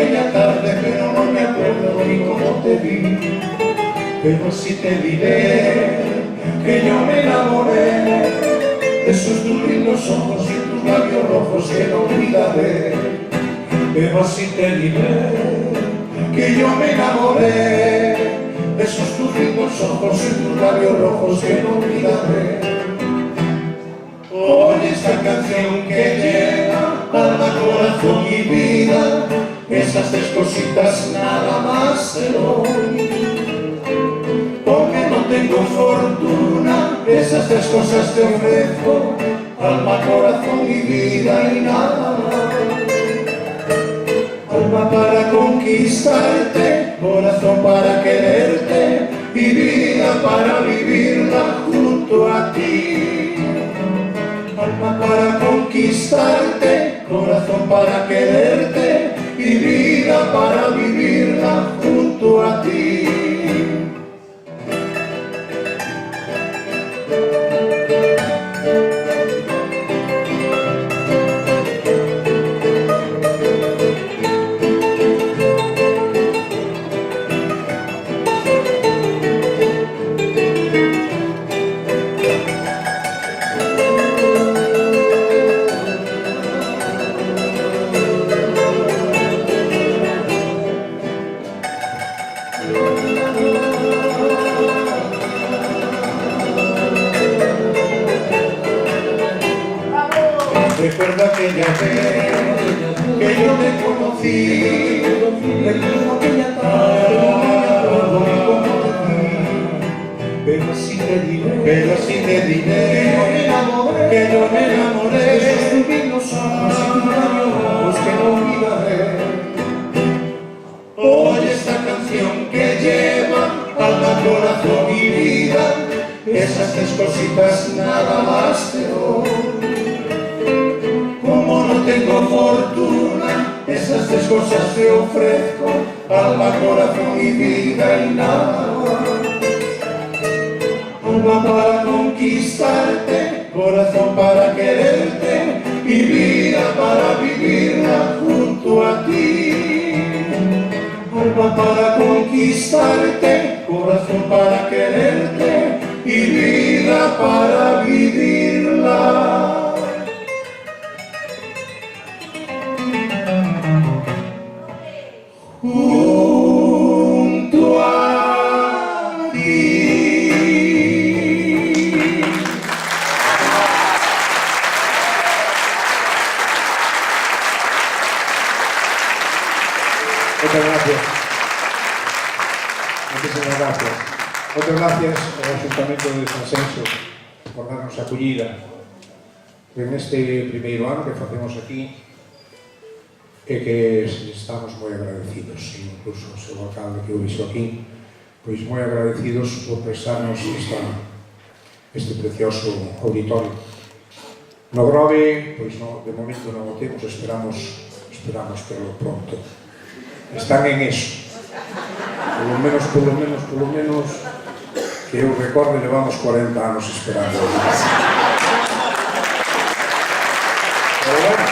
aquella tarde, pero no me acuerdo ni cómo te vi. Pero sí te diré que yo me enamoré de esos tus lindos ojos y tus labios rojos que no olvidaré. Pero sí te diré que yo me enamoré de esos tus lindos ojos y tus labios rojos que no olvidaré. Oye esta canción que llena alma, corazón y vida, esas tres cositas nada más te doy. Porque no tengo fortuna, esas tres cosas te ofrezco, alma, corazón y vida y nada más. Alma para conquistarte, corazón para quererte y vida para vivirla junto a ti. Alma para conquistarte, corazón para quererte y vida para vivirla junto a ti. Recuerda aquella vez que yo te conocí, recuerdo aquella tarde, no me acuerdo ni cómo te vi. Pero sí te diré que yo me enamoré de esos tus lindos ojos y tus labios rojos que no olvidaré. Oye esta canción que lleva alma, corazón y vida, esas tres cositas nada más te doy. Como no tengo fortuna, esas tres cosas te ofrezco, alma, corazón y vida y nada más. Alma para conquistarte, corazón para quererte y vida para vivirla junto a ti. Alma para conquistarte, corazón para quererte y vida para vivirla junto a ti. Muchas gracias. Muchísimas gracias. Muchas gracias ao Ayuntamiento de Sanxenxo por darnos acollida en este primeiro ano que facemos aquí e que estamos moi agradecidos, incluso o seu alcalde que o vixo aquí, pois moi agradecidos por prestarnos este precioso auditorio. No Grove, pois no, de momento non o temos, esperamos pelo pronto. Están en eso. Polo menos, que eu recorde, levamos 40 anos esperando. Pero bueno,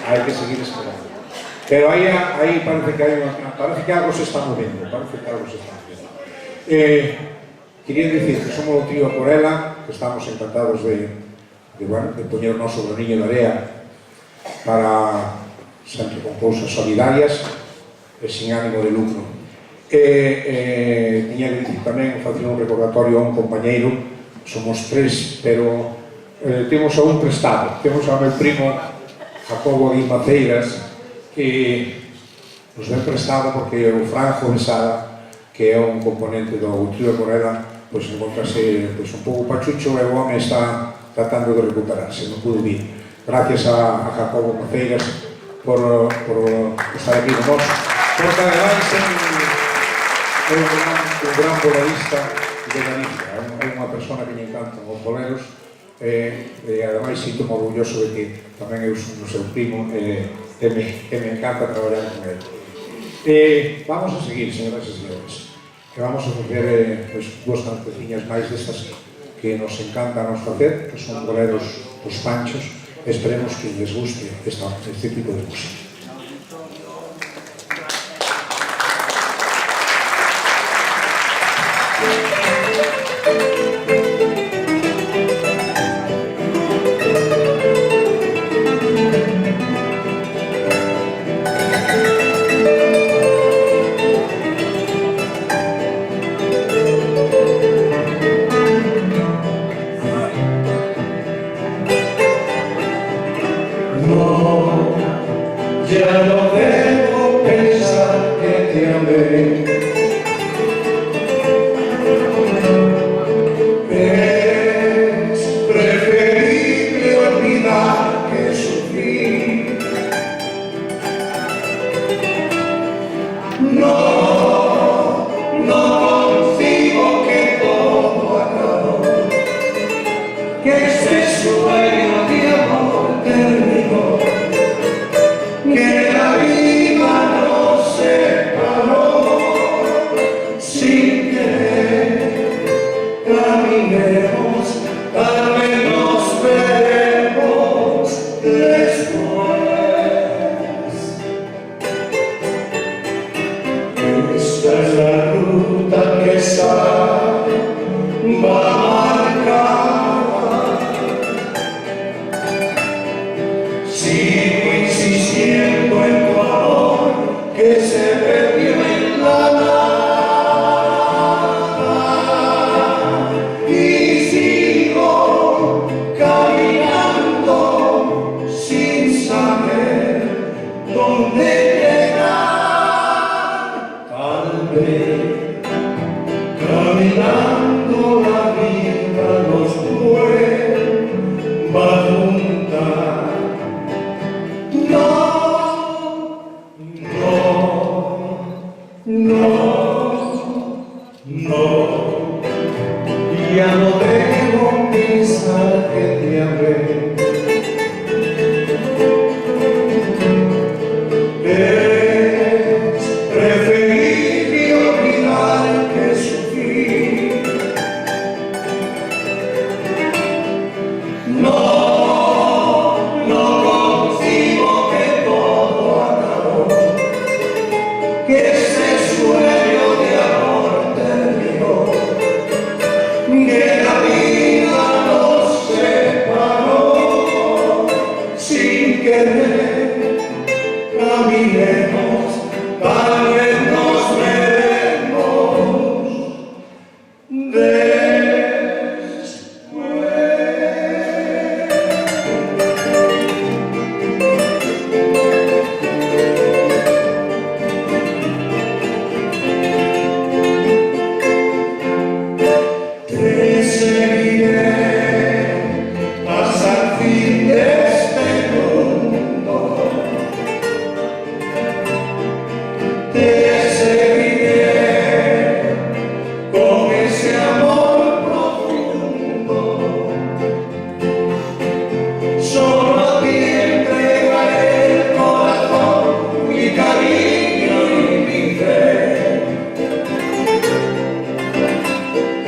hai que seguir esperando. Pero aí parece que algo se está movendo, quería dicir que somos o trío Corela, que estamos encantados de poñer o noso graniño de area para sempre con cousas solidarias e sin ánimo de lucro. Tiña que dicir tamén, facer un recordatorio a un compañeiro, somos tres, pero temos a un prestado, temos ao meu primo Jacobo Guimaceiras, que nos ven prestado porque o Franjo Besada, que é un componente do trío Corela, pois encontrase un pouco pachucho e o home está tratando de recuperarse, non pudo vir. Gracias a Jacobo Maceiras por estar aquí con nós, porque ademais é un gran bolerista de Galicia, é unha persona que lle encantan os boleros e ademais sinto orgulloso de que tamén eu son o seu primo e me encanta traballar con ele. Vamos a seguir, señoras e señores, que vamos a facer dúas canteciñas máis destas que nos encanta nos facer, que son boleros dos Panchos, esperemos que les guste este tipo de música. Ya no debo pensar que te amé. Es preferible olvidar que sufrir. No consigo que todo acabó, que este sueño de amor terminó, que la vida nos separó sin querer. Caminemos, tal vez nos veremos después. Esta es la ruta que va marcada. Sigo insistiendo en tu amor que se perdió en la nada, y sigo caminando sin saber dónde llegar. Tal vez caminando la vida nos vuelva a juntar. No, ya no debo pensar que te amé. Es preferible olvidar que sufrir. No consigo que todo acabó, que ese sueño de amor terminó, que la vida nos separó sin querer. Caminemos, tal vez nos veremos después. Te seguiré hasta el fin de este mundo. Te seguiré con ese amor profundo. Solo a ti entregaré el corazón, mi cariño y mi fe.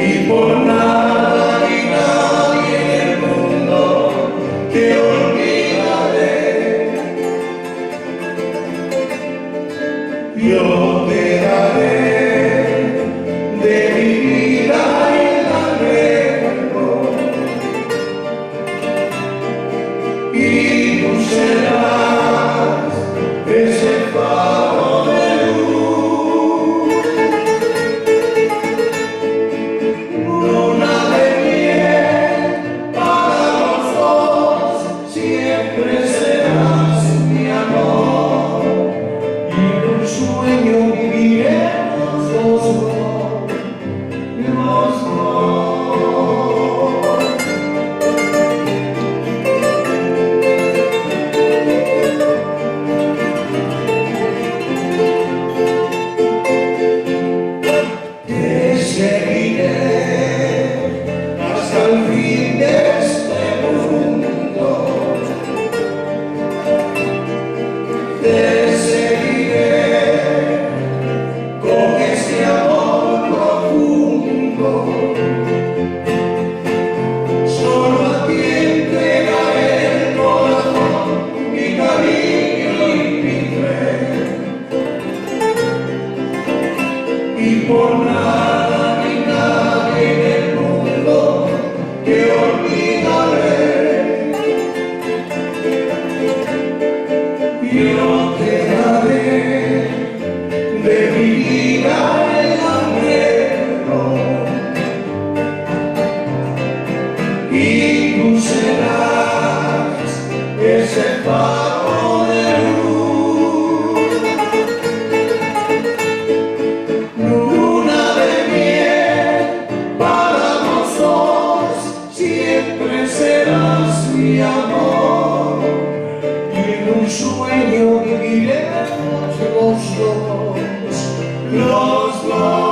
Y por nada ni nadie en el mundo te olvidaré. Yo te daré de mi vida el arreglo, y tú serás ese faro de luz. Luna de miel para los dos, siempre serás mi amor, y un sueño yo te daré de mi vida el anhelo, y tú serás ese faro de luz, luna de miel para los dos, siempre serás mi amor, y en un sueño viviremos los dos, los dos.